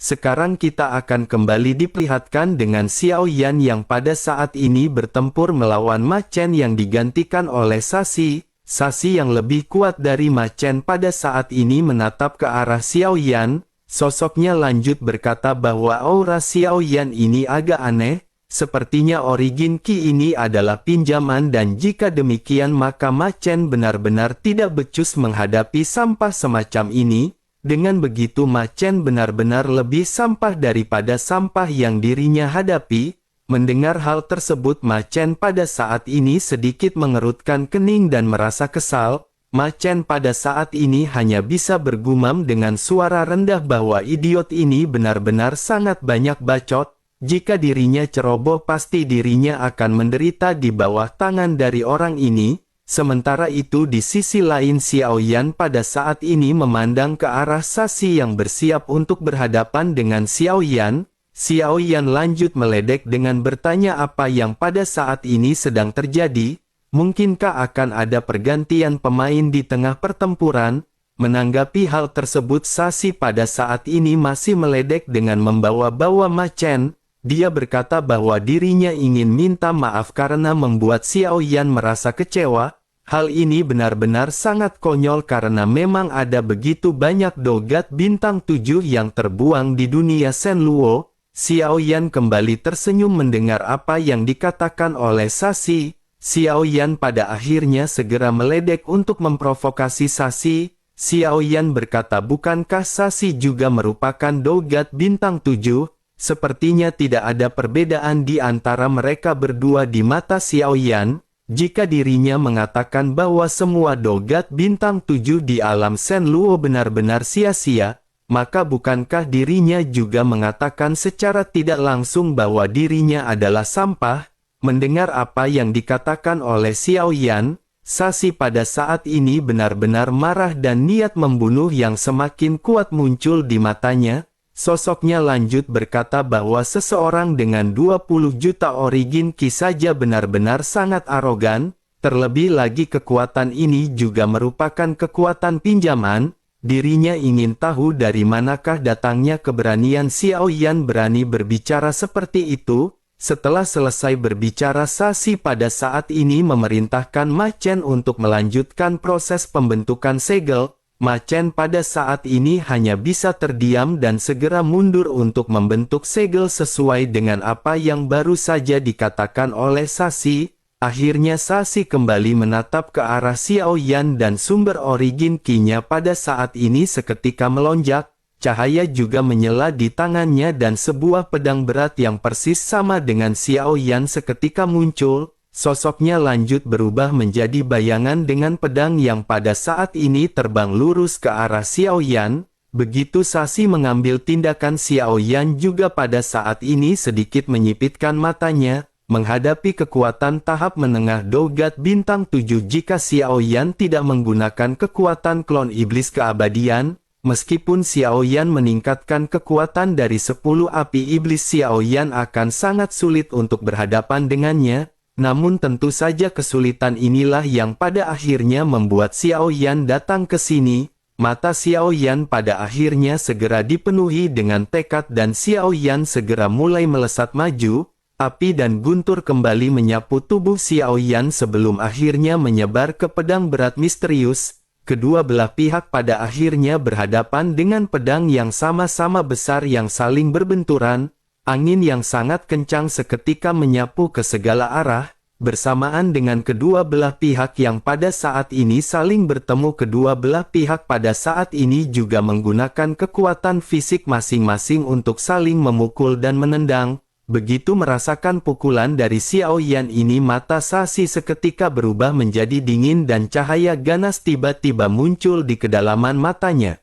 Sekarang kita akan kembali diperlihatkan dengan Xiao Yan yang pada saat ini bertempur melawan Ma Chen yang digantikan oleh Sashi. Sashi yang lebih kuat dari Ma Chen pada saat ini menatap ke arah Xiao Yan. Sosoknya lanjut berkata bahwa aura Xiao Yan ini agak aneh. Sepertinya origin Qi ini adalah pinjaman dan jika demikian maka Ma Chen benar-benar tidak becus menghadapi sampah semacam ini. Dengan begitu Ma Chen benar-benar lebih sampah daripada sampah yang dirinya hadapi. Mendengar hal tersebut Ma Chen pada saat ini sedikit mengerutkan kening dan merasa kesal. Ma Chen pada saat ini hanya bisa bergumam dengan suara rendah bahwa idiot ini benar-benar sangat banyak bacot. Jika dirinya ceroboh pasti dirinya akan menderita di bawah tangan dari orang ini. Sementara itu di sisi lain Xiao Yan pada saat ini memandang ke arah Sashi yang bersiap untuk berhadapan dengan Xiao Yan. Xiao Yan lanjut meledek dengan bertanya apa yang pada saat ini sedang terjadi. Mungkinkah akan ada pergantian pemain di tengah pertempuran? Menanggapi hal tersebut Sashi pada saat ini masih meledek dengan membawa-bawa Ma Chen. Dia berkata bahwa dirinya ingin minta maaf karena membuat Xiao Yan merasa kecewa. Hal ini benar-benar sangat konyol karena memang ada begitu banyak dogat bintang 7 yang terbuang di dunia Shenluo. Xiao Yan kembali tersenyum mendengar apa yang dikatakan oleh Sashi. Xiao Yan pada akhirnya segera meledek untuk memprovokasi Sashi. Xiao Yan berkata bukankah Sashi juga merupakan dogat bintang 7? Sepertinya tidak ada perbedaan di antara mereka berdua di mata Xiao Yan. Jika dirinya mengatakan bahwa semua dogat bintang 7 di alam Shenluo benar-benar sia-sia, maka bukankah dirinya juga mengatakan secara tidak langsung bahwa dirinya adalah sampah? Mendengar apa yang dikatakan oleh Xiao Yan, Sashi pada saat ini benar-benar marah dan niat membunuh yang semakin kuat muncul di matanya. Sosoknya lanjut berkata bahwa seseorang dengan 20 juta origin Qi saja benar-benar sangat arogan, terlebih lagi kekuatan ini juga merupakan kekuatan pinjaman. Dirinya ingin tahu dari manakah datangnya keberanian Xiao Yan berani berbicara seperti itu. Setelah selesai berbicara Sashi pada saat ini memerintahkan Ma Chen untuk melanjutkan proses pembentukan segel. Ma Chen pada saat ini hanya bisa terdiam dan segera mundur untuk membentuk segel sesuai dengan apa yang baru saja dikatakan oleh Sashi. Akhirnya Sashi kembali menatap ke arah Xiao Yan dan sumber origin Qi-nya pada saat ini seketika melonjak. Cahaya juga menyala di tangannya dan sebuah pedang berat yang persis sama dengan Xiao Yan seketika muncul. Sosoknya lanjut berubah menjadi bayangan dengan pedang yang pada saat ini terbang lurus ke arah Xiao Yan. Begitu Sashi mengambil tindakan Xiao Yan juga pada saat ini sedikit menyipitkan matanya. Menghadapi kekuatan tahap menengah dogat bintang 7 jika Xiao Yan tidak menggunakan kekuatan klon iblis keabadian. Meskipun Xiao Yan meningkatkan kekuatan dari 10 api iblis Xiao Yan akan sangat sulit untuk berhadapan dengannya. Namun tentu saja kesulitan inilah yang pada akhirnya membuat Xiao Yan datang ke sini. Mata Xiao Yan pada akhirnya segera dipenuhi dengan tekad dan Xiao Yan segera mulai melesat maju. Api dan guntur kembali menyapu tubuh Xiao Yan sebelum akhirnya menyebar ke pedang berat misterius. Kedua belah pihak pada akhirnya berhadapan dengan pedang yang sama-sama besar yang saling berbenturan. Angin yang sangat kencang seketika menyapu ke segala arah, bersamaan dengan kedua belah pihak yang pada saat ini saling bertemu. Kedua belah pihak pada saat ini juga menggunakan kekuatan fisik masing-masing untuk saling memukul dan menendang. Begitu merasakan pukulan dari Xiao Yan ini mata Sashi seketika berubah menjadi dingin dan cahaya ganas tiba-tiba muncul di kedalaman matanya.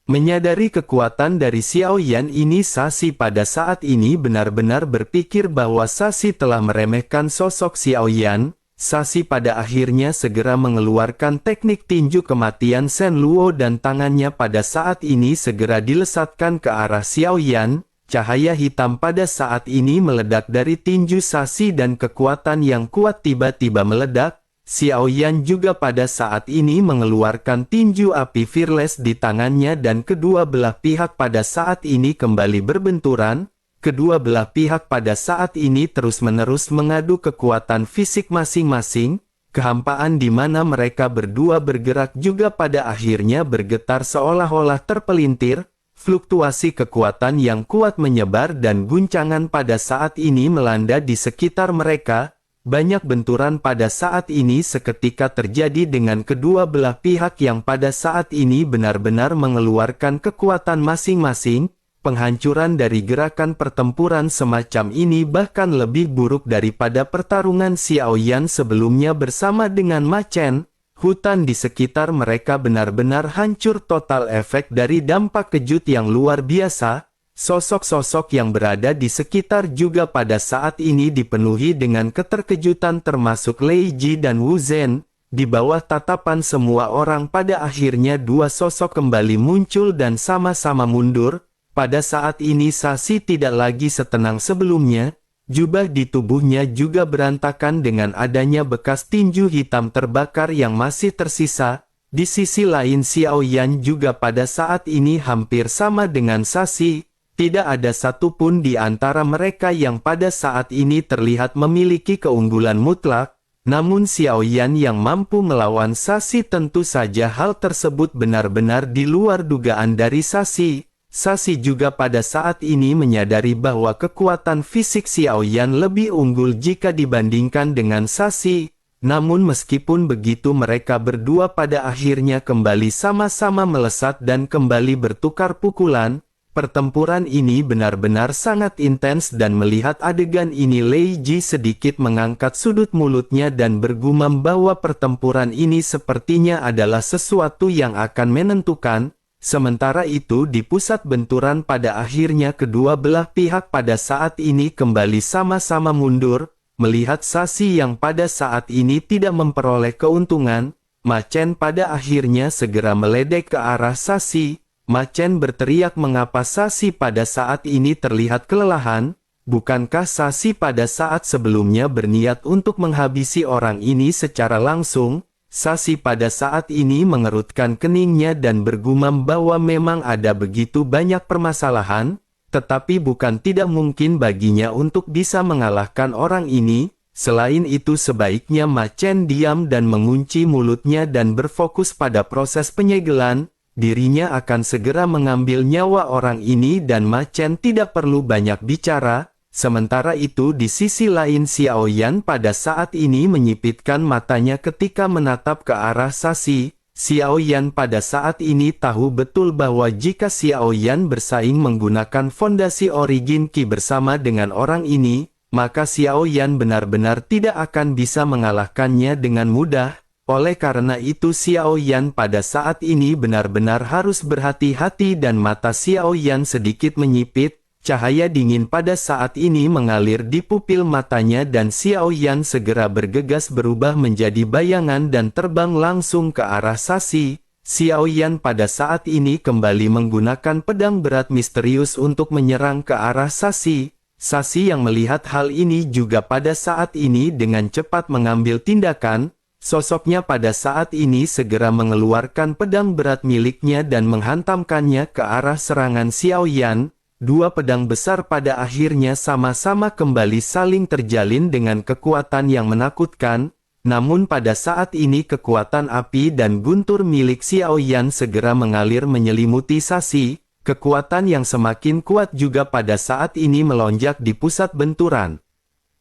Menyadari kekuatan dari Xiao Yan ini Sashi pada saat ini benar-benar berpikir bahwa Sashi telah meremehkan sosok Xiao Yan. Sashi pada akhirnya segera mengeluarkan teknik tinju kematian Shenluo dan tangannya pada saat ini segera dilesatkan ke arah Xiao Yan. Cahaya hitam pada saat ini meledak dari tinju Sashi dan kekuatan yang kuat tiba-tiba meledak. Xiao Yan juga pada saat ini mengeluarkan tinju api Fearless di tangannya dan kedua belah pihak pada saat ini kembali berbenturan. Kedua belah pihak pada saat ini terus-menerus mengadu kekuatan fisik masing-masing. Kehampaan di mana mereka berdua bergerak juga pada akhirnya bergetar seolah-olah terpelintir. Fluktuasi kekuatan yang kuat menyebar dan guncangan pada saat ini melanda di sekitar mereka. Banyak benturan pada saat ini seketika terjadi dengan kedua belah pihak yang pada saat ini benar-benar mengeluarkan kekuatan masing-masing. Penghancuran dari gerakan pertempuran semacam ini bahkan lebih buruk daripada pertarungan Xiao Yan sebelumnya bersama dengan Ma Chen. Hutan di sekitar mereka benar-benar hancur total efek dari dampak kejut yang luar biasa. Sosok-sosok yang berada di sekitar juga pada saat ini dipenuhi dengan keterkejutan termasuk Lei Ji dan Wu Zhen. Di bawah tatapan semua orang pada akhirnya dua sosok kembali muncul dan sama-sama mundur. Pada saat ini Sashi tidak lagi setenang sebelumnya. Jubah di tubuhnya juga berantakan dengan adanya bekas tinju hitam terbakar yang masih tersisa. Di sisi lain Xiao Yan juga pada saat ini hampir sama dengan Sashi. Tidak ada satupun di antara mereka yang pada saat ini terlihat memiliki keunggulan mutlak. Namun Xiao Yan yang mampu melawan Sashi tentu saja hal tersebut benar-benar di luar dugaan dari Sashi. Sashi juga pada saat ini menyadari bahwa kekuatan fisik Xiao Yan lebih unggul jika dibandingkan dengan Sashi. Namun meskipun begitu mereka berdua pada akhirnya kembali sama-sama melesat dan kembali bertukar pukulan. Pertempuran ini benar-benar sangat intens dan melihat adegan ini Lei Ji sedikit mengangkat sudut mulutnya dan bergumam bahwa pertempuran ini sepertinya adalah sesuatu yang akan menentukan. Sementara itu di pusat benturan pada akhirnya kedua belah pihak pada saat ini kembali sama-sama mundur. Melihat Sashi yang pada saat ini tidak memperoleh keuntungan, Ma Chen pada akhirnya segera meledek ke arah Sashi. Ma Chen berteriak mengapa Sashi pada saat ini terlihat kelelahan. Bukankah Sashi pada saat sebelumnya berniat untuk menghabisi orang ini secara langsung? Sashi pada saat ini mengerutkan keningnya dan bergumam bahwa memang ada begitu banyak permasalahan, tetapi bukan tidak mungkin baginya untuk bisa mengalahkan orang ini. Selain itu sebaiknya Ma Chen diam dan mengunci mulutnya dan berfokus pada proses penyegelan. Dirinya akan segera mengambil nyawa orang ini dan Ma Chen tidak perlu banyak bicara. Sementara itu di sisi lain Xiao Yan pada saat ini menyipitkan matanya ketika menatap ke arah Sashi. Xiao Yan pada saat ini tahu betul bahwa jika Xiao Yan bersaing menggunakan fondasi Origin Qi bersama dengan orang ini, maka Xiao Yan benar-benar tidak akan bisa mengalahkannya dengan mudah. Oleh karena itu Xiao Yan pada saat ini benar-benar harus berhati-hati dan mata Xiao Yan sedikit menyipit. Cahaya dingin pada saat ini mengalir di pupil matanya dan Xiao Yan segera bergegas berubah menjadi bayangan dan terbang langsung ke arah Sashi. Xiao Yan pada saat ini kembali menggunakan pedang berat misterius untuk menyerang ke arah Sashi. Sashi yang melihat hal ini juga pada saat ini dengan cepat mengambil tindakan. Sosoknya pada saat ini segera mengeluarkan pedang berat miliknya dan menghantamkannya ke arah serangan Xiao Yan. Dua pedang besar pada akhirnya sama-sama kembali saling terjalin dengan kekuatan yang menakutkan. Namun pada saat ini kekuatan api dan guntur milik Xiao Yan segera mengalir menyelimuti Sashi. Kekuatan yang semakin kuat juga pada saat ini melonjak di pusat benturan.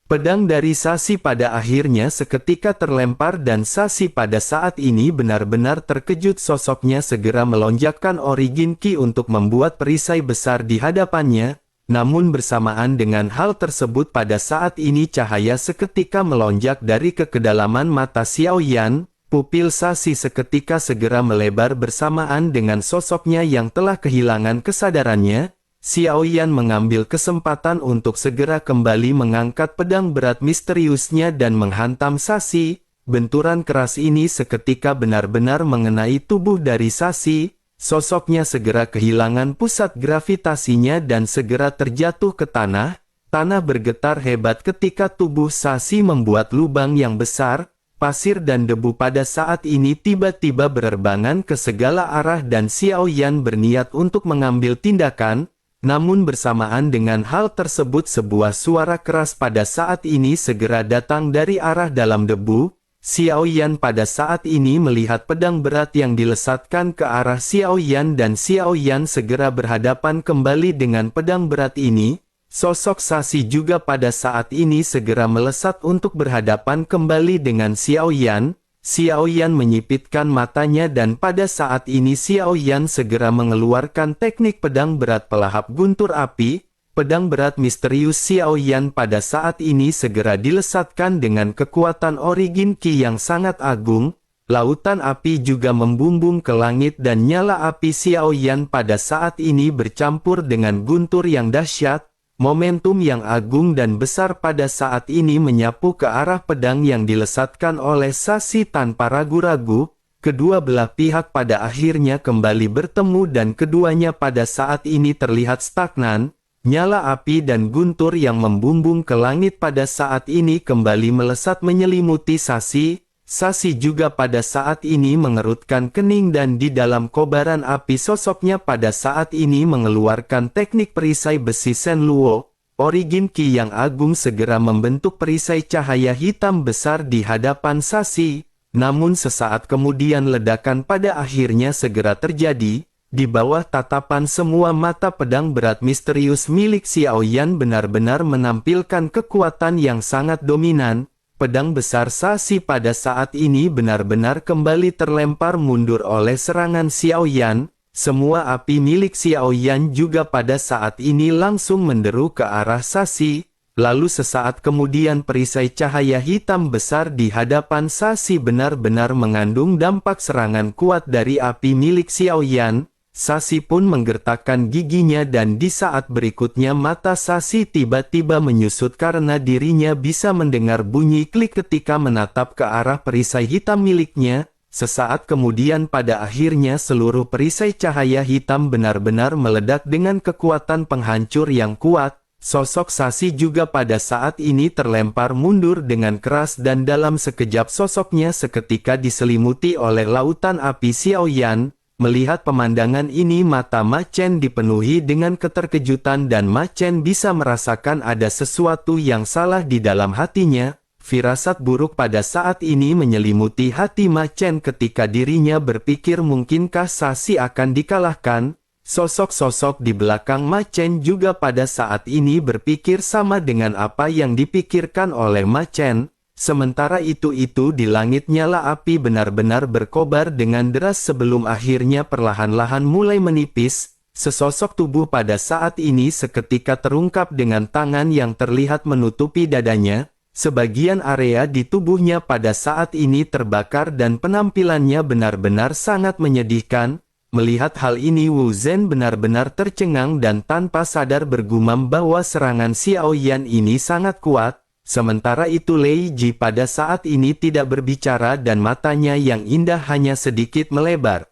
Pedang dari Sashi pada akhirnya seketika terlempar dan Sashi pada saat ini benar-benar terkejut. Sosoknya segera melonjakkan Origin Qi untuk membuat perisai besar di hadapannya. Namun bersamaan dengan hal tersebut pada saat ini cahaya seketika melonjak dari kedalaman mata Xiao Yan. Pupil Sashi seketika segera melebar bersamaan dengan sosoknya yang telah kehilangan kesadarannya. Xiao Yan mengambil kesempatan untuk segera kembali mengangkat pedang berat misteriusnya dan menghantam Sashi. Benturan keras ini seketika benar-benar mengenai tubuh dari Sashi. Sosoknya segera kehilangan pusat gravitasinya dan segera terjatuh ke tanah. Tanah bergetar hebat ketika tubuh Sashi membuat lubang yang besar. pasir dan debu pada saat ini tiba-tiba bererbangan ke segala arah dan Xiao Yan berniat untuk mengambil tindakan, namun bersamaan dengan hal tersebut sebuah suara keras pada saat ini segera datang dari arah dalam debu. Xiao Yan pada saat ini melihat pedang berat yang dilesatkan ke arah Xiao Yan dan Xiao Yan segera berhadapan kembali dengan pedang berat ini. Sosok Sasi juga pada saat ini segera melesat untuk berhadapan kembali dengan Xiao Yan. Xiao Yan menyipitkan matanya dan pada saat ini Xiao Yan segera mengeluarkan teknik pedang berat pelahap guntur api. Pedang berat misterius Xiao Yan pada saat ini segera dilesatkan dengan kekuatan origin Qi yang sangat agung. Lautan api juga membumbung ke langit dan nyala api Xiao Yan pada saat ini bercampur dengan guntur yang dahsyat. Momentum yang agung dan besar pada saat ini menyapu ke arah pedang yang dilesatkan oleh Sasi tanpa ragu-ragu. Kedua belah pihak pada akhirnya kembali bertemu dan keduanya pada saat ini terlihat stagnan. Nyala api dan guntur yang membumbung ke langit pada saat ini kembali melesat menyelimuti Sasi. Sasi juga pada saat ini mengerutkan kening dan di dalam kobaran api sosoknya pada saat ini mengeluarkan teknik perisai besi Senluo. Origin Qi yang agung segera membentuk perisai cahaya hitam besar di hadapan Sasi. Namun sesaat kemudian ledakan pada akhirnya segera terjadi. Di bawah tatapan semua mata pedang berat misterius milik Xiao Yan benar-benar menampilkan kekuatan yang sangat dominan. Pedang besar Sasi pada saat ini benar-benar kembali terlempar mundur oleh serangan Xiao Yan. Semua api milik Xiao Yan juga pada saat ini langsung menderu ke arah Sasi. Lalu sesaat kemudian perisai cahaya hitam besar di hadapan Sasi benar-benar mengandung dampak serangan kuat dari api milik Xiao Yan. Sasi pun menggertakkan giginya dan di saat berikutnya mata Sasi tiba-tiba menyusut karena dirinya bisa mendengar bunyi klik ketika menatap ke arah perisai hitam miliknya. Sesaat kemudian pada akhirnya seluruh perisai cahaya hitam benar-benar meledak dengan kekuatan penghancur yang kuat. Sosok Sasi juga pada saat ini terlempar mundur dengan keras dan dalam sekejap sosoknya seketika diselimuti oleh lautan api Xiao Yan. Melihat pemandangan ini mata Ma Chen dipenuhi dengan keterkejutan dan Ma Chen bisa merasakan ada sesuatu yang salah di dalam hatinya. Firasat buruk pada saat ini menyelimuti hati Ma Chen ketika dirinya berpikir mungkinkah Sasi akan dikalahkan. Sosok-sosok di belakang Ma Chen juga pada saat ini berpikir sama dengan apa yang dipikirkan oleh Ma Chen. Sementara itu di langit nyala api benar-benar berkobar dengan deras sebelum akhirnya perlahan-lahan mulai menipis. Sesosok tubuh pada saat ini seketika terungkap dengan tangan yang terlihat menutupi dadanya. Sebagian area di tubuhnya pada saat ini terbakar dan penampilannya benar-benar sangat menyedihkan. Melihat hal ini Wu Zhen benar-benar tercengang dan tanpa sadar bergumam bahwa serangan Xiao Yan ini sangat kuat. Sementara itu Lei Ji pada saat ini tidak berbicara dan matanya yang indah hanya sedikit melebar.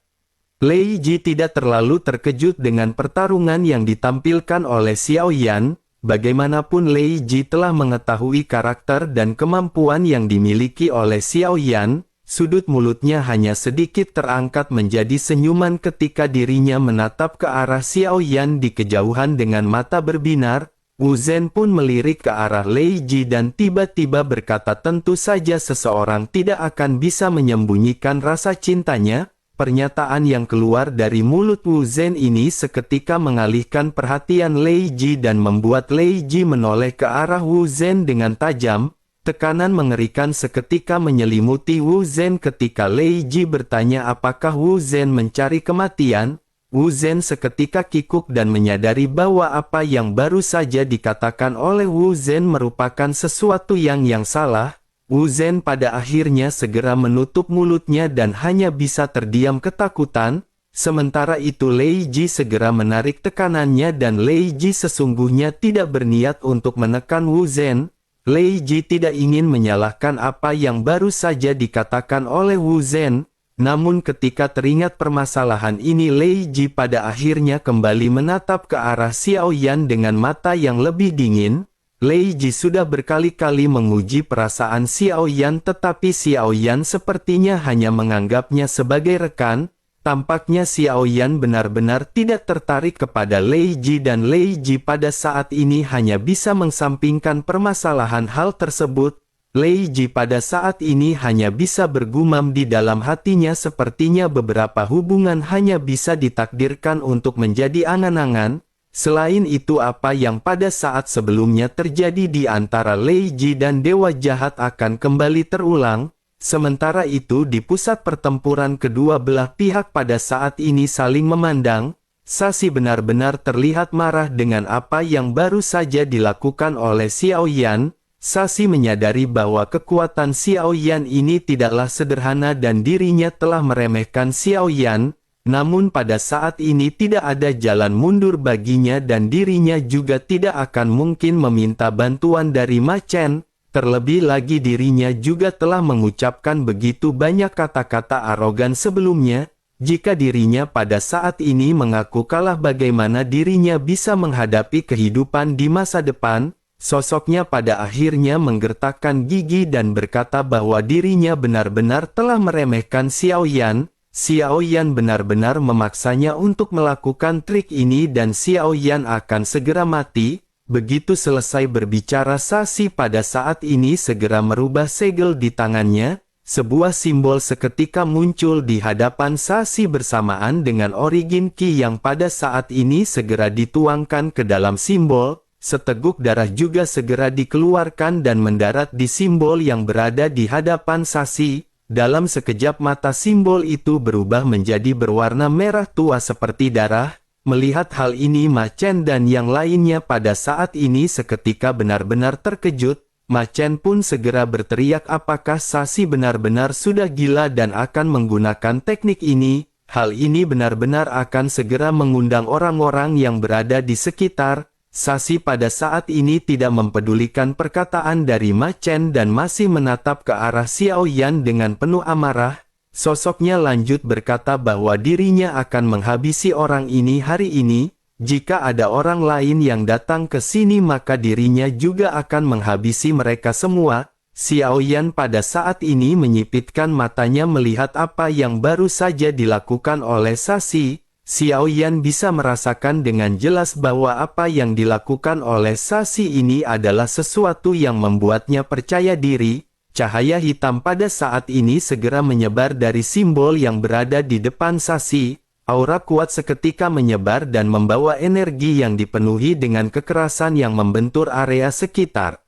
Lei Ji tidak terlalu terkejut dengan pertarungan yang ditampilkan oleh Xiao Yan. Bagaimanapun Lei Ji telah mengetahui karakter dan kemampuan yang dimiliki oleh Xiao Yan. Sudut mulutnya hanya sedikit terangkat menjadi senyuman ketika dirinya menatap ke arah Xiao Yan di kejauhan dengan mata berbinar. Wu Zhen pun melirik ke arah Lei Ji dan tiba-tiba berkata tentu saja seseorang tidak akan bisa menyembunyikan rasa cintanya. Pernyataan yang keluar dari mulut Wu Zhen ini seketika mengalihkan perhatian Lei Ji dan membuat Lei Ji menoleh ke arah Wu Zhen dengan tajam. Tekanan mengerikan seketika menyelimuti Wu Zhen ketika Lei Ji bertanya apakah Wu Zhen mencari kematian. Wu Zhen seketika kikuk dan menyadari bahwa apa yang baru saja dikatakan oleh Wu Zhen merupakan sesuatu yang salah. Wu Zhen pada akhirnya segera menutup mulutnya dan hanya bisa terdiam ketakutan. Sementara itu Lei Ji segera menarik tekanannya dan Lei Ji sesungguhnya tidak berniat untuk menekan Wu Zhen. Lei Ji tidak ingin menyalahkan apa yang baru saja dikatakan oleh Wu Zhen. Namun ketika teringat permasalahan ini Lei Ji pada akhirnya kembali menatap ke arah Xiao Yan dengan mata yang lebih dingin. Lei Ji sudah berkali-kali menguji perasaan Xiao Yan, tetapi Xiao Yan sepertinya hanya menganggapnya sebagai rekan. Tampaknya Xiao Yan benar-benar tidak tertarik kepada Lei Ji, dan Lei Ji pada saat ini hanya bisa mengesampingkan permasalahan hal tersebut. Lei Ji pada saat ini hanya bisa bergumam di dalam hatinya, sepertinya beberapa hubungan hanya bisa ditakdirkan untuk menjadi angan-angan. Selain itu, apa yang pada saat sebelumnya terjadi di antara Lei Ji dan Dewa Jahat akan kembali terulang. Sementara itu di pusat pertempuran, kedua belah pihak pada saat ini saling memandang. Sasi benar-benar terlihat marah dengan apa yang baru saja dilakukan oleh Xiao Yan. Sasi menyadari bahwa kekuatan Xiao Yan ini tidaklah sederhana dan dirinya telah meremehkan Xiao Yan. Namun pada saat ini tidak ada jalan mundur baginya, dan dirinya juga tidak akan mungkin meminta bantuan dari Ma Chen. Terlebih lagi dirinya juga telah mengucapkan begitu banyak kata-kata arogan sebelumnya. Jika dirinya pada saat ini mengaku kalah, bagaimana dirinya bisa menghadapi kehidupan di masa depan? Sosoknya pada akhirnya menggertakkan gigi dan berkata bahwa dirinya benar-benar telah meremehkan Xiao Yan. Xiao Yan benar-benar memaksanya untuk melakukan trik ini dan Xiao Yan akan segera mati. Begitu selesai berbicara, Sasi pada saat ini segera merubah segel di tangannya. Sebuah simbol seketika muncul di hadapan Sasi bersamaan dengan origin Qi yang pada saat ini segera dituangkan ke dalam simbol. Seteguk darah juga segera dikeluarkan dan mendarat di simbol yang berada di hadapan Sasi. Dalam sekejap mata simbol itu berubah menjadi berwarna merah tua seperti darah. Melihat hal ini, Ma Chen dan yang lainnya pada saat ini seketika benar-benar terkejut. Ma Chen pun segera berteriak, apakah Sasi benar-benar sudah gila dan akan menggunakan teknik ini? Hal ini benar-benar akan segera mengundang orang-orang yang berada di sekitar. Sasi pada saat ini tidak mempedulikan perkataan dari Ma Chen dan masih menatap ke arah Xiao Yan dengan penuh amarah. Sosoknya lanjut berkata bahwa dirinya akan menghabisi orang ini hari ini. Jika ada orang lain yang datang ke sini, maka dirinya juga akan menghabisi mereka semua. Xiao Yan pada saat ini menyipitkan matanya melihat apa yang baru saja dilakukan oleh Sasi. Xiao Yan bisa merasakan dengan jelas bahwa apa yang dilakukan oleh Sasi ini adalah sesuatu yang membuatnya percaya diri. Cahaya hitam pada saat ini segera menyebar dari simbol yang berada di depan Sasi. Aura kuat seketika menyebar dan membawa energi yang dipenuhi dengan kekerasan yang membentur area sekitar.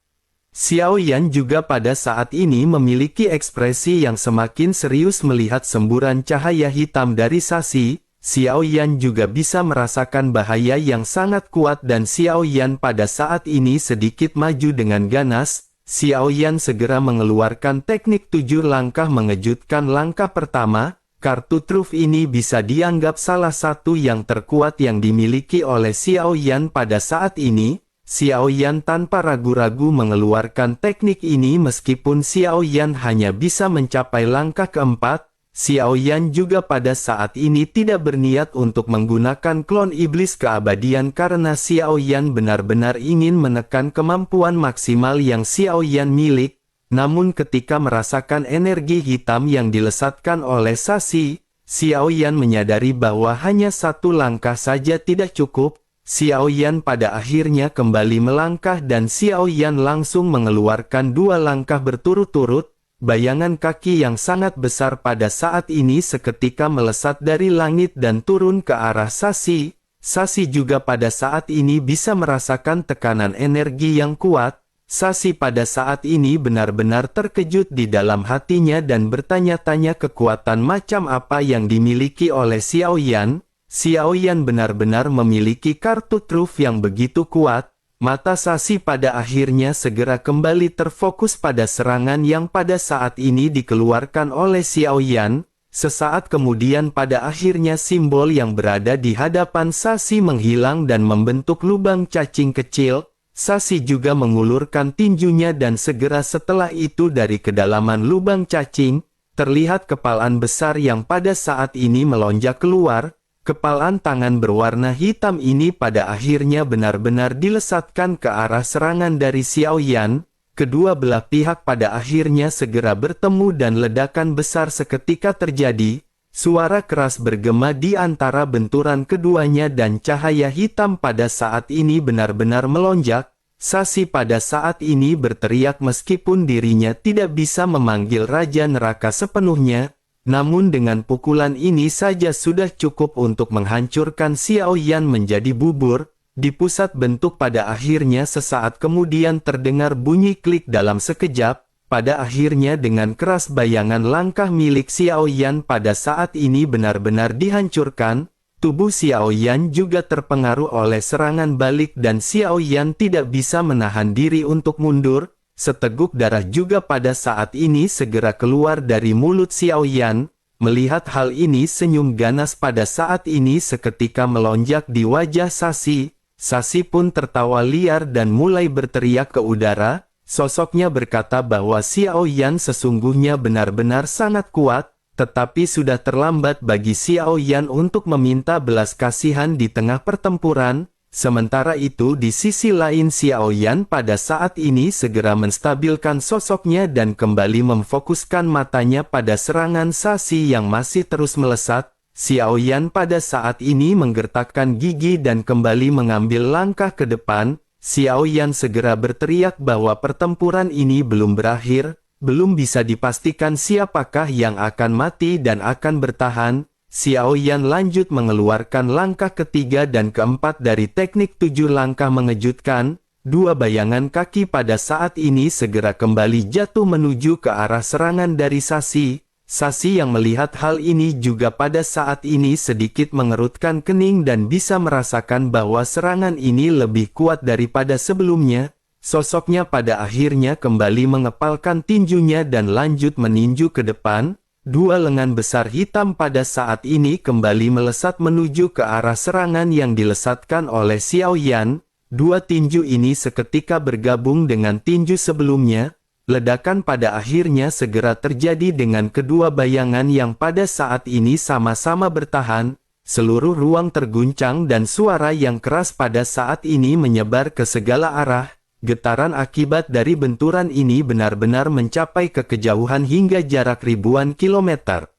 Xiao Yan juga pada saat ini memiliki ekspresi yang semakin serius melihat semburan cahaya hitam dari Sasi. Xiao Yan juga bisa merasakan bahaya yang sangat kuat dan Xiao Yan pada saat ini sedikit maju dengan ganas. Xiao Yan segera mengeluarkan teknik 7 langkah mengejutkan. Langkah pertama, kartu truf ini bisa dianggap salah satu yang terkuat yang dimiliki oleh Xiao Yan pada saat ini. Xiao Yan tanpa ragu-ragu mengeluarkan teknik ini meskipun Xiao Yan hanya bisa mencapai langkah keempat. Xiao Yan juga pada saat ini tidak berniat untuk menggunakan klon iblis keabadian karena Xiao Yan benar-benar ingin menekan kemampuan maksimal yang Xiao Yan milik. Namun ketika merasakan energi hitam yang dilesatkan oleh Sasi, Xiao Yan menyadari bahwa hanya satu langkah saja tidak cukup. Xiao Yan pada akhirnya kembali melangkah dan Xiao Yan langsung mengeluarkan 2 langkah berturut-turut. Bayangan kaki yang sangat besar pada saat ini seketika melesat dari langit dan turun ke arah Sasi. Sasi juga pada saat ini bisa merasakan tekanan energi yang kuat. Sasi pada saat ini benar-benar terkejut di dalam hatinya dan bertanya-tanya kekuatan macam apa yang dimiliki oleh Xiao Yan. Xiao Yan benar-benar memiliki kartu truf yang begitu kuat. Mata Sasi pada akhirnya segera kembali terfokus pada serangan yang pada saat ini dikeluarkan oleh Xiao Yan. Sesaat kemudian pada akhirnya simbol yang berada di hadapan Sasi menghilang dan membentuk lubang cacing kecil. Sasi juga mengulurkan tinjunya dan segera setelah itu dari kedalaman lubang cacing, terlihat kepalan besar yang pada saat ini melonjak keluar. Kepalan tangan berwarna hitam ini pada akhirnya benar-benar dilesatkan ke arah serangan dari Xiao Yan. Kedua belah pihak pada akhirnya segera bertemu dan ledakan besar seketika terjadi. Suara keras bergema di antara benturan keduanya dan cahaya hitam pada saat ini benar-benar melonjak. Sasi pada saat ini berteriak meskipun dirinya tidak bisa memanggil Raja Neraka sepenuhnya. Namun dengan pukulan ini saja sudah cukup untuk menghancurkan Xiao Yan menjadi bubur. Di pusat bentuk pada akhirnya sesaat kemudian terdengar bunyi klik dalam sekejap. Pada akhirnya dengan keras bayangan langkah milik Xiao Yan pada saat ini benar-benar dihancurkan. Tubuh Xiao Yan juga terpengaruh oleh serangan balik dan Xiao Yan tidak bisa menahan diri untuk mundur. Seteguk darah juga pada saat ini segera keluar dari mulut Xiao Yan. Melihat hal ini senyum ganas pada saat ini seketika melonjak di wajah Sasi. Sasi pun tertawa liar dan mulai berteriak ke udara. Sosoknya berkata bahwa Xiao Yan sesungguhnya benar-benar sangat kuat, tetapi sudah terlambat bagi Xiao Yan untuk meminta belas kasihan di tengah pertempuran. Sementara itu di sisi lain Xiao Yan pada saat ini segera menstabilkan sosoknya dan kembali memfokuskan matanya pada serangan Sasi yang masih terus melesat. Xiao Yan pada saat ini menggertakkan gigi dan kembali mengambil langkah ke depan. Xiao Yan segera berteriak bahwa pertempuran ini belum berakhir, belum bisa dipastikan siapakah yang akan mati dan akan bertahan. Xiao Yan lanjut mengeluarkan langkah ketiga dan keempat dari teknik 7 langkah mengejutkan. Dua bayangan kaki pada saat ini segera kembali jatuh menuju ke arah serangan dari Sasi. Sasi yang melihat hal ini juga pada saat ini sedikit mengerutkan kening dan bisa merasakan bahwa serangan ini lebih kuat daripada sebelumnya. Sosoknya pada akhirnya kembali mengepalkan tinjunya dan lanjut meninju ke depan. Dua lengan besar hitam pada saat ini kembali melesat menuju ke arah serangan yang dilesatkan oleh Xiao Yan. Dua tinju ini seketika bergabung dengan tinju sebelumnya. Ledakan pada akhirnya segera terjadi dengan kedua bayangan yang pada saat ini sama-sama bertahan. Seluruh ruang terguncang dan suara yang keras pada saat ini menyebar ke segala arah. Getaran akibat dari benturan ini benar-benar mencapai ke kejauhan hingga jarak ribuan kilometer.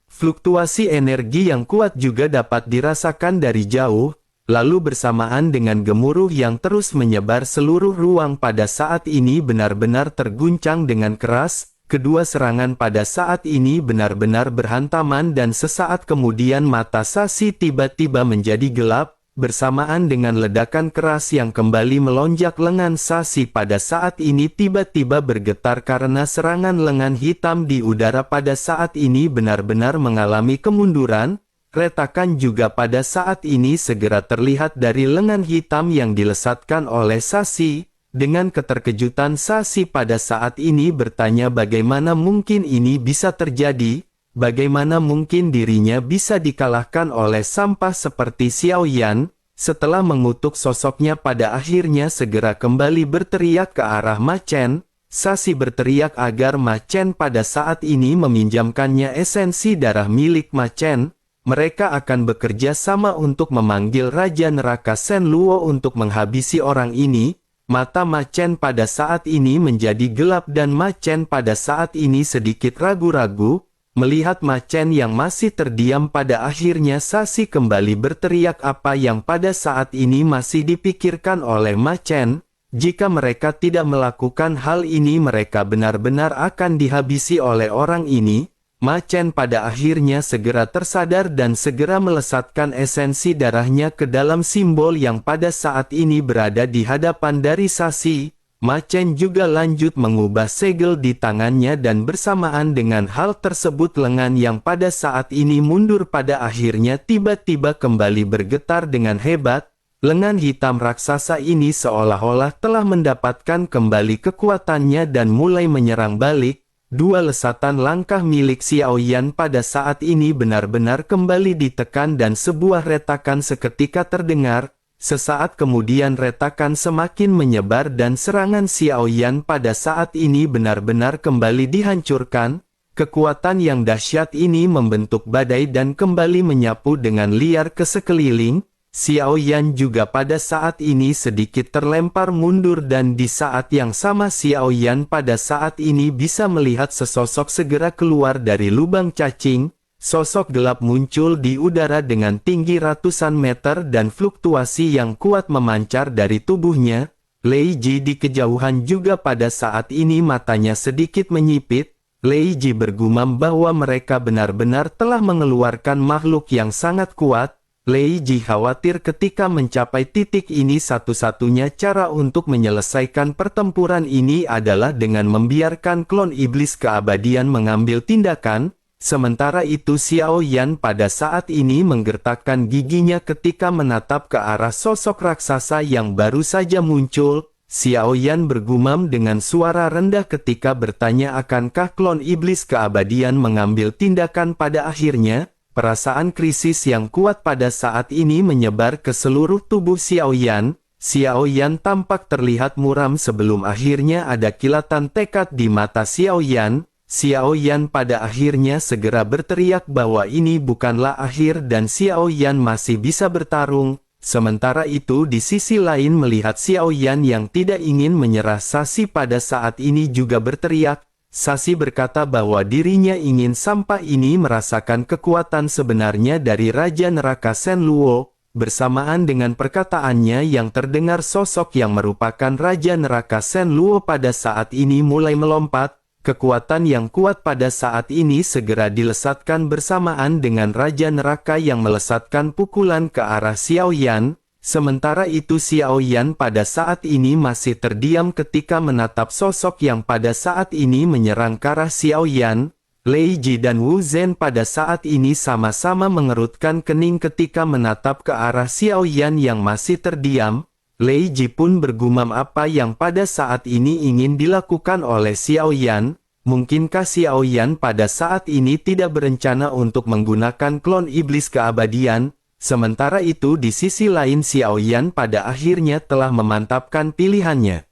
Fluktuasi energi yang kuat juga dapat dirasakan dari jauh, lalu bersamaan dengan gemuruh yang terus menyebar seluruh ruang pada saat ini benar-benar terguncang dengan keras. Kedua serangan pada saat ini benar-benar berhantaman dan sesaat kemudian mata Sasi tiba-tiba menjadi gelap. Bersamaan dengan ledakan keras yang kembali melonjak lengan Sasi pada saat ini tiba-tiba bergetar karena serangan lengan hitam di udara pada saat ini benar-benar mengalami kemunduran. Retakan juga pada saat ini segera terlihat dari lengan hitam yang dilesatkan oleh Sasi. Dengan keterkejutan Sasi pada saat ini bertanya bagaimana mungkin ini bisa terjadi. Bagaimana mungkin dirinya bisa dikalahkan oleh sampah seperti Xiao Yan? Setelah mengutuk sosoknya pada akhirnya segera kembali berteriak ke arah Ma Chen. Sasi berteriak agar Ma Chen pada saat ini meminjamkannya esensi darah milik Ma Chen. Mereka akan bekerja sama untuk memanggil Raja Neraka Shen Luo untuk menghabisi orang ini. Mata Ma Chen pada saat ini menjadi gelap dan Ma Chen pada saat ini sedikit ragu-ragu. Melihat Ma Chen yang masih terdiam pada akhirnya Sasi kembali berteriak apa yang pada saat ini masih dipikirkan oleh Ma Chen. Jika mereka tidak melakukan hal ini mereka benar-benar akan dihabisi oleh orang ini. Ma Chen pada akhirnya segera tersadar dan segera melesatkan esensi darahnya ke dalam simbol yang pada saat ini berada di hadapan dari Sasi. Ma Chen juga lanjut mengubah segel di tangannya dan bersamaan dengan hal tersebut lengan yang pada saat ini mundur pada akhirnya tiba-tiba kembali bergetar dengan hebat. Lengan hitam raksasa ini seolah-olah telah mendapatkan kembali kekuatannya dan mulai menyerang balik. Dua lesatan langkah milik Xiao Yan pada saat ini benar-benar kembali ditekan dan sebuah retakan seketika terdengar. Sesaat kemudian retakan semakin menyebar dan serangan Xiao Yan pada saat ini benar-benar kembali dihancurkan. Kekuatan yang dahsyat ini membentuk badai dan kembali menyapu dengan liar ke sekeliling. Xiao Yan juga pada saat ini sedikit terlempar mundur dan di saat yang sama Xiao Yan pada saat ini bisa melihat sesosok segera keluar dari lubang cacing. Sosok gelap muncul di udara dengan tinggi ratusan meter dan fluktuasi yang kuat memancar dari tubuhnya. Lei Ji di kejauhan juga pada saat ini matanya sedikit menyipit. Lei Ji bergumam bahwa mereka benar-benar telah mengeluarkan makhluk yang sangat kuat. Lei Ji khawatir ketika mencapai titik ini satu-satunya cara untuk menyelesaikan pertempuran ini adalah dengan membiarkan klon iblis keabadian mengambil tindakan. Sementara itu Xiao Yan pada saat ini menggertakkan giginya ketika menatap ke arah sosok raksasa yang baru saja muncul. Xiao Yan bergumam dengan suara rendah ketika bertanya akankah klon iblis keabadian mengambil tindakan pada akhirnya. Perasaan krisis yang kuat pada saat ini menyebar ke seluruh tubuh Xiao Yan. Xiao Yan tampak terlihat muram sebelum akhirnya ada kilatan tekad di mata Xiao Yan. Xiao Yan pada akhirnya segera berteriak bahwa ini bukanlah akhir dan Xiao Yan masih bisa bertarung. Sementara itu di sisi lain melihat Xiao Yan yang tidak ingin menyerah, Sashi pada saat ini juga berteriak. Sashi berkata bahwa dirinya ingin sampai ini merasakan kekuatan sebenarnya dari Raja Neraka Shen Luo. Bersamaan dengan perkataannya yang terdengar sosok yang merupakan Raja Neraka Shen Luo pada saat ini mulai melompat. Kekuatan yang kuat pada saat ini segera dilesatkan bersamaan dengan Raja Neraka yang melesatkan pukulan ke arah Xiao Yan. Sementara itu Xiao Yan pada saat ini masih terdiam ketika menatap sosok yang pada saat ini menyerang ke arah Xiao Yan. Lei Ji dan Wu Zhen pada saat ini sama-sama mengerutkan kening ketika menatap ke arah Xiao Yan yang masih terdiam. Lei Ji pun bergumam apa yang pada saat ini ingin dilakukan oleh Xiao Yan. Mungkinkah Xiao Yan pada saat ini tidak berencana untuk menggunakan klon iblis keabadian? Sementara itu di sisi lain Xiao Yan pada akhirnya telah memantapkan pilihannya.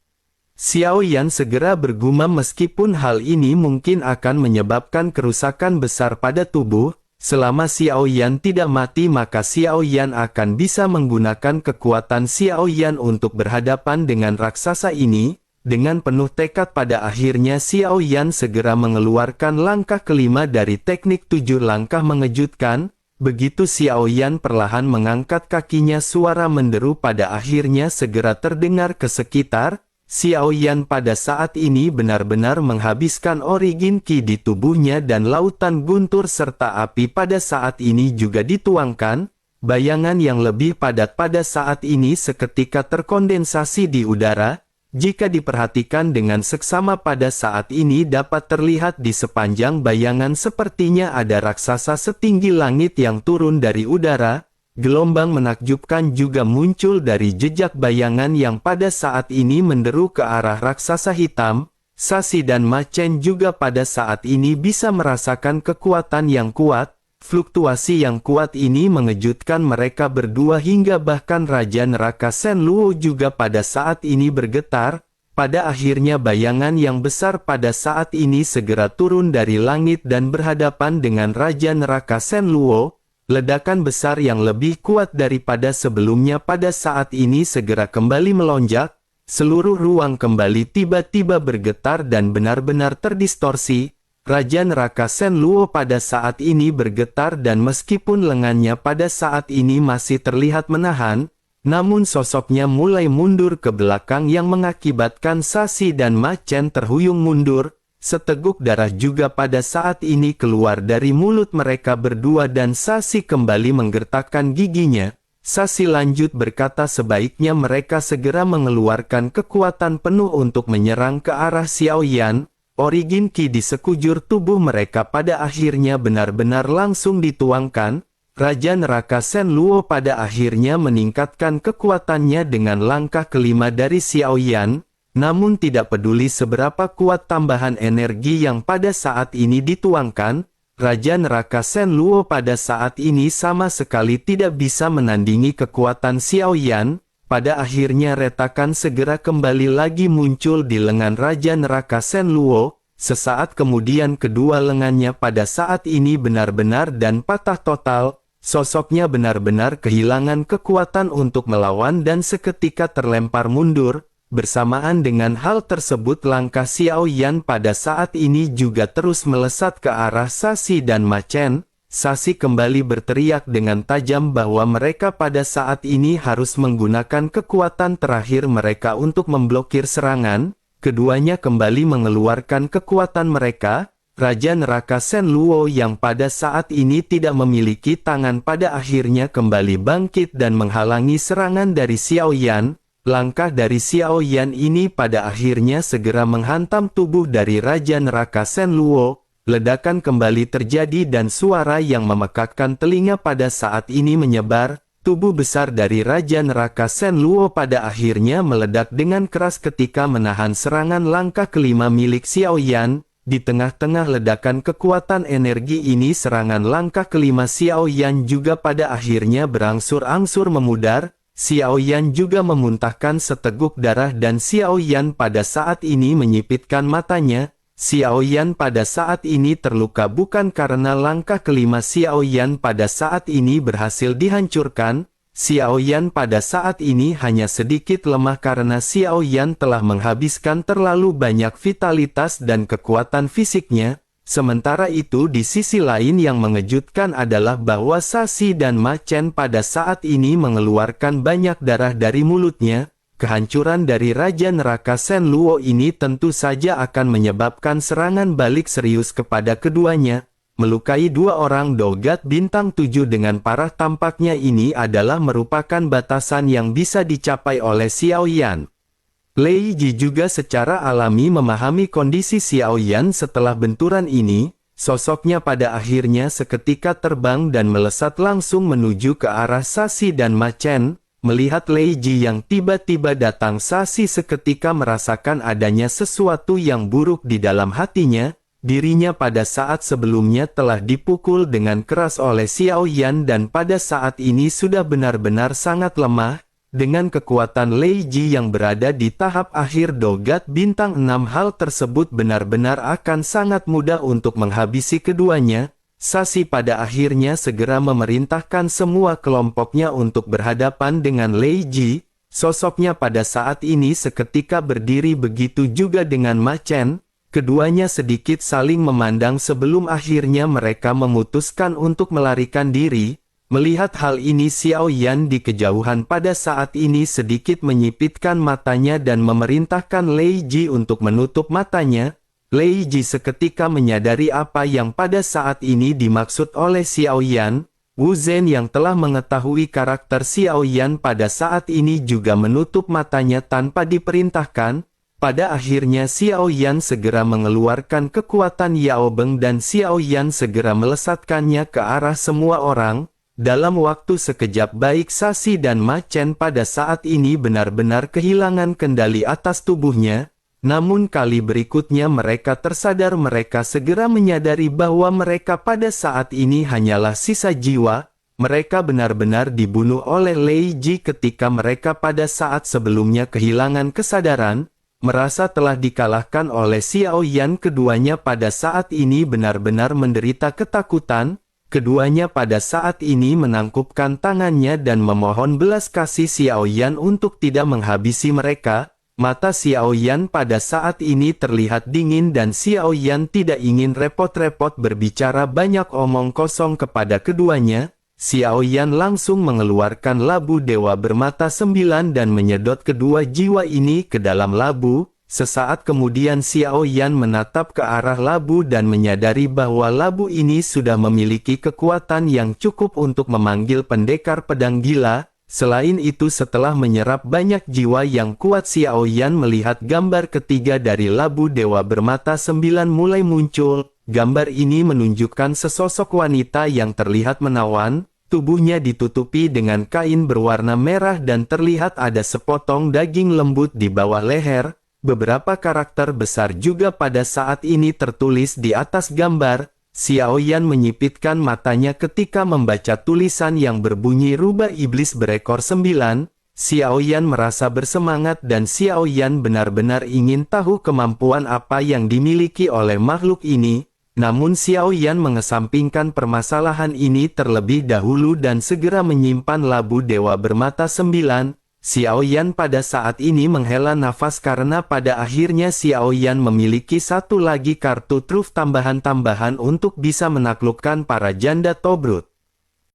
Xiao Yan segera bergumam meskipun hal ini mungkin akan menyebabkan kerusakan besar pada tubuh. Selama Xiao Yan tidak mati maka Xiao Yan akan bisa menggunakan kekuatan Xiao Yan untuk berhadapan dengan raksasa ini. Dengan penuh tekad pada akhirnya Xiao Yan segera mengeluarkan langkah kelima dari teknik 7 langkah mengejutkan. Begitu Xiao Yan perlahan mengangkat kakinya, suara menderu pada akhirnya segera terdengar ke sekitar. Xiao Yan pada saat ini benar-benar menghabiskan origin ki di tubuhnya dan lautan guntur serta api pada saat ini juga dituangkan. Bayangan yang lebih padat pada saat ini seketika terkondensasi di udara. Jika diperhatikan dengan seksama pada saat ini dapat terlihat di sepanjang bayangan sepertinya ada raksasa setinggi langit yang turun dari udara. Gelombang menakjubkan juga muncul dari jejak bayangan yang pada saat ini menderu ke arah raksasa hitam. Sashi dan Ma Chen juga pada saat ini bisa merasakan kekuatan yang kuat. Fluktuasi yang kuat ini mengejutkan mereka berdua hingga bahkan Raja Neraka Shen Luo juga pada saat ini bergetar. Pada akhirnya bayangan yang besar pada saat ini segera turun dari langit dan berhadapan dengan Raja Neraka Shen Luo. Ledakan besar yang lebih kuat daripada sebelumnya pada saat ini segera kembali melonjak. Seluruh ruang kembali tiba-tiba bergetar dan benar-benar terdistorsi. Raja Neraka Shen Luo pada saat ini bergetar dan meskipun lengannya pada saat ini masih terlihat menahan, namun sosoknya mulai mundur ke belakang yang mengakibatkan Sashi dan Ma Chen terhuyung mundur. Seteguk darah juga pada saat ini keluar dari mulut mereka berdua dan Sashi kembali menggertakkan giginya. Sashi lanjut berkata sebaiknya mereka segera mengeluarkan kekuatan penuh untuk menyerang ke arah Xiao Yan. Origin ki di sekujur tubuh mereka pada akhirnya benar-benar langsung dituangkan. Raja Neraka Shen Luo pada akhirnya meningkatkan kekuatannya dengan langkah kelima dari Xiao Yan. Namun tidak peduli seberapa kuat tambahan energi yang pada saat ini dituangkan, Raja Neraka Shen Luo pada saat ini sama sekali tidak bisa menandingi kekuatan Xiao Yan. Pada akhirnya retakan segera kembali lagi muncul di lengan Raja Neraka Shen Luo. Sesaat kemudian kedua lengannya pada saat ini benar-benar dan patah total, sosoknya benar-benar kehilangan kekuatan untuk melawan dan seketika terlempar mundur. Bersamaan dengan hal tersebut langkah Xiao Yan pada saat ini juga terus melesat ke arah Sashi dan Ma Chen. Sashi kembali berteriak dengan tajam bahwa mereka pada saat ini harus menggunakan kekuatan terakhir mereka untuk memblokir serangan. Keduanya kembali mengeluarkan kekuatan mereka. Raja Neraka Shen Luo yang pada saat ini tidak memiliki tangan pada akhirnya kembali bangkit dan menghalangi serangan dari Xiao Yan. Langkah dari Xiao Yan ini pada akhirnya segera menghantam tubuh dari Raja Neraka Shen Luo. Ledakan kembali terjadi dan suara yang memekakkan telinga pada saat ini menyebar. Tubuh besar dari Raja Neraka Shen Luo pada akhirnya meledak dengan keras ketika menahan serangan langkah kelima milik Xiao Yan. Di tengah-tengah ledakan kekuatan energi ini serangan langkah kelima Xiao Yan juga pada akhirnya berangsur-angsur memudar. Xiao Yan juga memuntahkan seteguk darah dan Xiao Yan pada saat ini menyipitkan matanya. Xiao Yan pada saat ini terluka bukan karena langkah kelima Xiao Yan pada saat ini berhasil dihancurkan. Xiao Yan pada saat ini hanya sedikit lemah karena Xiao Yan telah menghabiskan terlalu banyak vitalitas dan kekuatan fisiknya. Sementara itu di sisi lain yang mengejutkan adalah bahwa Sashi dan Ma Chen pada saat ini mengeluarkan banyak darah dari mulutnya. Kehancuran dari Raja Neraka Shen Luo ini tentu saja akan menyebabkan serangan balik serius kepada keduanya. Melukai dua orang Dogat bintang 7 dengan parah tampaknya ini adalah merupakan batasan yang bisa dicapai oleh Xiao Yan. Lei Ji juga secara alami memahami kondisi Xiao Yan setelah benturan ini. Sosoknya pada akhirnya seketika terbang dan melesat langsung menuju ke arah Sashi dan Ma Chen. Melihat Lei Ji yang tiba-tiba datang, Sashi seketika merasakan adanya sesuatu yang buruk di dalam hatinya. Dirinya pada saat sebelumnya telah dipukul dengan keras oleh Xiao Yan dan pada saat ini sudah benar-benar sangat lemah. Dengan kekuatan Lei Ji yang berada di tahap akhir Dogat bintang 6 hal tersebut benar-benar akan sangat mudah untuk menghabisi keduanya. Sashi pada akhirnya segera memerintahkan semua kelompoknya untuk berhadapan dengan Lei Ji. Sosoknya pada saat ini seketika berdiri, begitu juga dengan Ma Chen. Keduanya sedikit saling memandang sebelum akhirnya mereka memutuskan untuk melarikan diri. Melihat hal ini Xiao Yan di kejauhan pada saat ini sedikit menyipitkan matanya dan memerintahkan Lei Ji untuk menutup matanya. Lei Ji seketika menyadari apa yang pada saat ini dimaksud oleh Xiao Yan. Wu Zhen yang telah mengetahui karakter Xiao Yan pada saat ini juga menutup matanya tanpa diperintahkan. Pada akhirnya Xiao Yan segera mengeluarkan kekuatan Yao Beng dan Xiao Yan segera melesatkannya ke arah semua orang. Dalam waktu sekejap baik Sashi dan Ma Chen pada saat ini benar-benar kehilangan kendali atas tubuhnya. Namun kali berikutnya mereka tersadar, mereka segera menyadari bahwa mereka pada saat ini hanyalah sisa jiwa. Mereka benar-benar dibunuh oleh Lei Ji ketika mereka pada saat sebelumnya kehilangan kesadaran. Merasa telah dikalahkan oleh Xiao Yan, keduanya pada saat ini benar-benar menderita ketakutan. Keduanya pada saat ini menangkupkan tangannya dan memohon belas kasih Xiao Yan untuk tidak menghabisi mereka. Mata Xiao Yan pada saat ini terlihat dingin dan Xiao Yan tidak ingin repot-repot berbicara banyak omong kosong kepada keduanya. Xiao Yan langsung mengeluarkan labu dewa bermata 9 dan menyedot kedua jiwa ini ke dalam labu. Sesaat kemudian Xiao Yan menatap ke arah labu dan menyadari bahwa labu ini sudah memiliki kekuatan yang cukup untuk memanggil pendekar pedang gila. Selain itu setelah menyerap banyak jiwa yang kuat, Xiao Yan melihat gambar ketiga dari labu dewa bermata 9 mulai muncul. Gambar ini menunjukkan sesosok wanita yang terlihat menawan. Tubuhnya ditutupi dengan kain berwarna merah dan terlihat ada sepotong daging lembut di bawah leher. Beberapa karakter besar juga pada saat ini tertulis di atas gambar. Xiao Yan menyipitkan matanya ketika membaca tulisan yang berbunyi rubah iblis berekor 9. Xiao Yan merasa bersemangat dan Xiao Yan benar-benar ingin tahu kemampuan apa yang dimiliki oleh makhluk ini. Namun Xiao Yan mengesampingkan permasalahan ini terlebih dahulu dan segera menyimpan labu dewa bermata 9. Xiao Yan pada saat ini menghela nafas karena pada akhirnya Xiao Yan memiliki satu lagi kartu truf tambahan-tambahan untuk bisa menaklukkan para janda Tobrut.